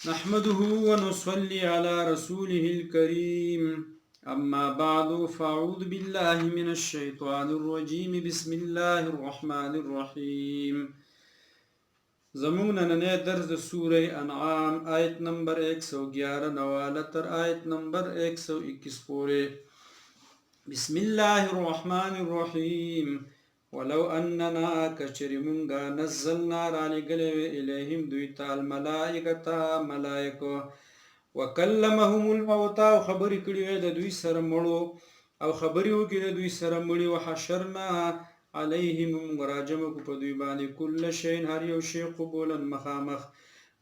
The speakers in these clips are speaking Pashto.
نحمده ونصلي على رسوله الكريم أما بعد فأعوذ بالله من الشيطان الرجيم بسم الله الرحمن الرحيم زمون نننه درس سورة انعام آیت نمبر 111 نواله تر آیت نمبر 121 پورے بسم الله الرحمن الرحيم ولو أننا كشرمونغا نزلنا رالقلو إليهم دويتا الملائكة ملائكة وكلمهم الموتى وخبري كريو دا دوي سرمولو او خبريو كي دا دوي سرمولي وحشرنا عليهم مراجمك پدوي باني كل شيء هر يو شيء قبولا مخامخ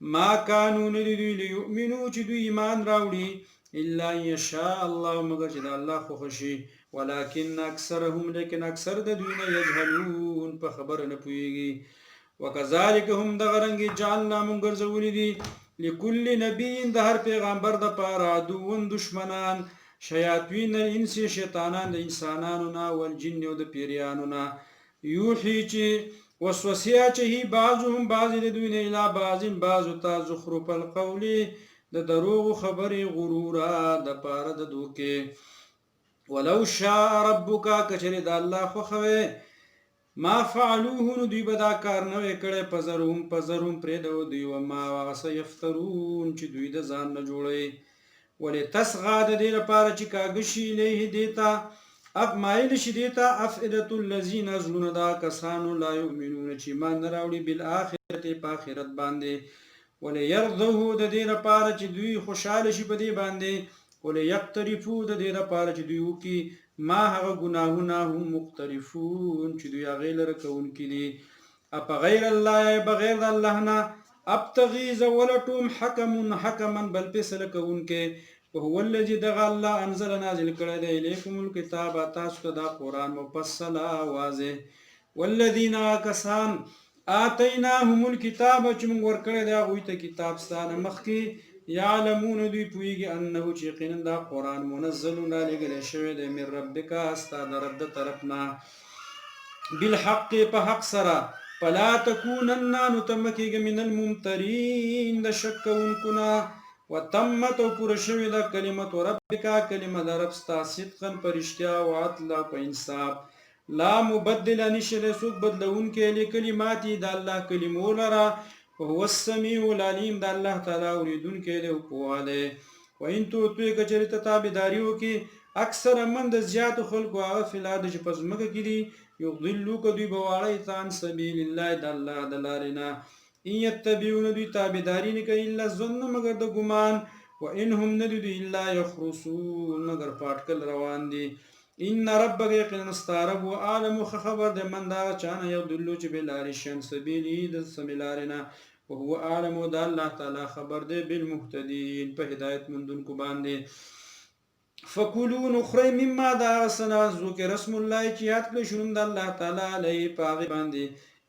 ما كانوا ندوي ليؤمنوا چي دوي ایمان راوڑي إلا إن يشاء الله مگر چي دا الله خوشي ولكن أكثرهم لكن أكثر دا دوينا يجهلون پا خبر نپويگي وكذلك هم دغرنگي جعلنا منگر زولي دي لكل نبي ده هر پیغمبر د پاره عدوون دشمنان شیاطین الانس شیطانان د انسانانو نا والجن او د پیریانو نا یوحي چې وسوسه چې بعضهم بعض د دوی نه اله بعض تا زخرف القول د دروغ خبري غرورا د پاره د دوکه ولو شاء ربک کچری د الله خو خوي ما فعلوه نو دوی به دا کار نه کړي پزروم پرې دو دوی و ما وغس یفترون چې دوی د ځان نه جوړي ولې تسغا د دې لپاره چې کاږي له دیتا اف مایل شي دیتا افئده الذين ظنوا دا کسانو لا یؤمنون چې مان راوړي بالآخرت په آخرت باندې ولې يرضوه د دې لپاره چې دوی خوشاله شي په دې باندې ولې یقترفو د دې لپاره چې دوی وکي ما هغه گناهونه هم مقترفون چې دوی هغه لره کوونکي دي اپ غیر الله بغیر د الله نه ابتغي زولتم حکما بل فیصله کوونکي وهو الذي دغ الله انزل نازل کړی دی الیکم الكتاب تاسو ته دا قران مفصل واضح والذین کسان آتیناهم الكتاب چې موږ ورکړی دی هغوی ته کتاب ستانه مخکې یعلمون دوی پویږي انه چې یقینا دا قرآن منزل رالیږلی شوی دی من ربک ستا د رب د طرفنا بالحق په حق سره فلا تکونن نو ته مه کېږه من الممترین د شک کوونکو نه وتمت او پوره شوې ده کلمت ربک کلمه د رب ستا صدقا په رښتیا او عدل په انصاف لا مبدل نشي له څوک بدلونکی لکلماتي د الله کلمو لره وهو السميع العليم د الله تعالی اوریدونکی دی او پوه دی وان توتوی کچریته تابعداري وکړي اکثر من د زیاتو خلکو هغه فی الارض چې په ځمکه کې دي یضلوک دوی به واړی عن سبیل الله د الله د لارې نه ان یتبعون دوی تابعداري نه کوي الا ظن مگر د ګمان وانهم نه دوی الا یخرصون مگر پاټکل روان دي ان ربک یقینا استرب وعالم خبر د من دا چانه یضلو چې بلارې شن سبیلی د سمیلارنا وهو عالم د الله تعالی خبر دی بالمهتدین په هدایت مندونکو باندې فکلوا نخری مما دا سنا ذکر اسم الله چې یاد کړئ شنو د الله تعالی علی پاغي باندې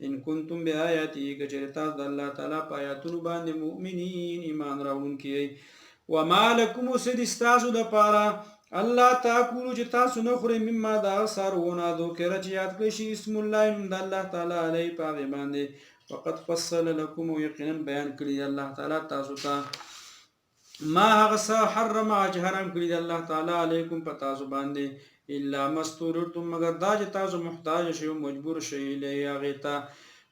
ان کنتم بیااتی کچرتا د الله تعالی په آیاتونو باندې مؤمنین ایمان راوونکي وما لكم سدستاسو د پاره الله تاکولو چې تاسو نه خورئ مما دا سارونه ذکر چې یاد کړئ شي اسم الله د الله تعالی علی پاغي باندې وقد فصل لكم ويقينا بيان کړی الله تعالی تاسو ته ما هغه حرم حرام کړی الله تعالی علیکم په تاسو باندې الا مستورتم مگر دا چې تاسو محتاج شئ او مجبور شئ له هغه ته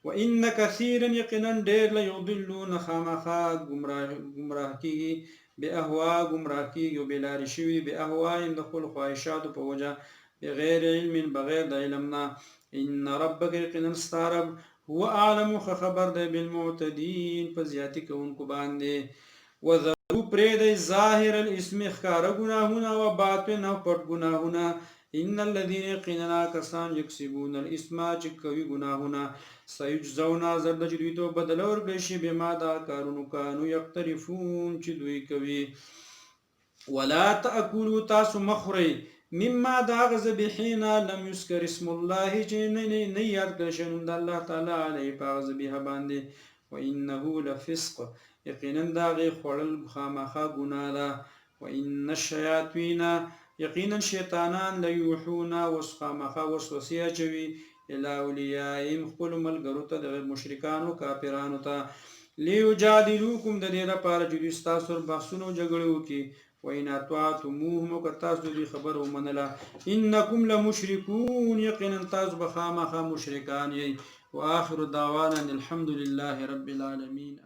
وان كثيرا يقينا ډېر لا يضلون خامخا گمراه کیږي باهوا گمراه کیږي او بلار شوی باهوا د خپل خواهشات په وجه بغیر علم بغیر د علمنا ان ربک يقينا استرب هو اعلم خبر ده بالمعتدين په زیاتی کوونکو باندې وذرو پرې د ظاهر الاسم خار گناهونه او باطن او پټ گناهونه ان الذين يقيننا كسان يكسبون الاسم چې کوي گناهونه سيجزون زرد چې دوی ته بدل ورکړي شي بما دا کارونو کانو یقترفون چې دوی کوي ولا تاكلوا تاسو مخري مما دا غذبحینا لم یذکر اسم الله چې نه یاد کړی شوی د الله تعالی علی په غذبیه باندې وانه لفسق یقینا دا غي خړل خامخا ګناه ده وان الشیاطین یقینا شیطانان لیوحون وسخامخا وسوسه چوي الی اولیاء خپل ملګرو ته د مشرکانو کافرانو ته لیجادلوکم د دې لپاره چې دوی ستاسو سره بحثونه او جګړې وکړي وإن أطعتموهم که تاسو دوی خبره ومنله إنکم لمشرکون یقینا تاسو به خامخا مشرکان یئ وآخر دعوانا الحمد لله رب العالمین.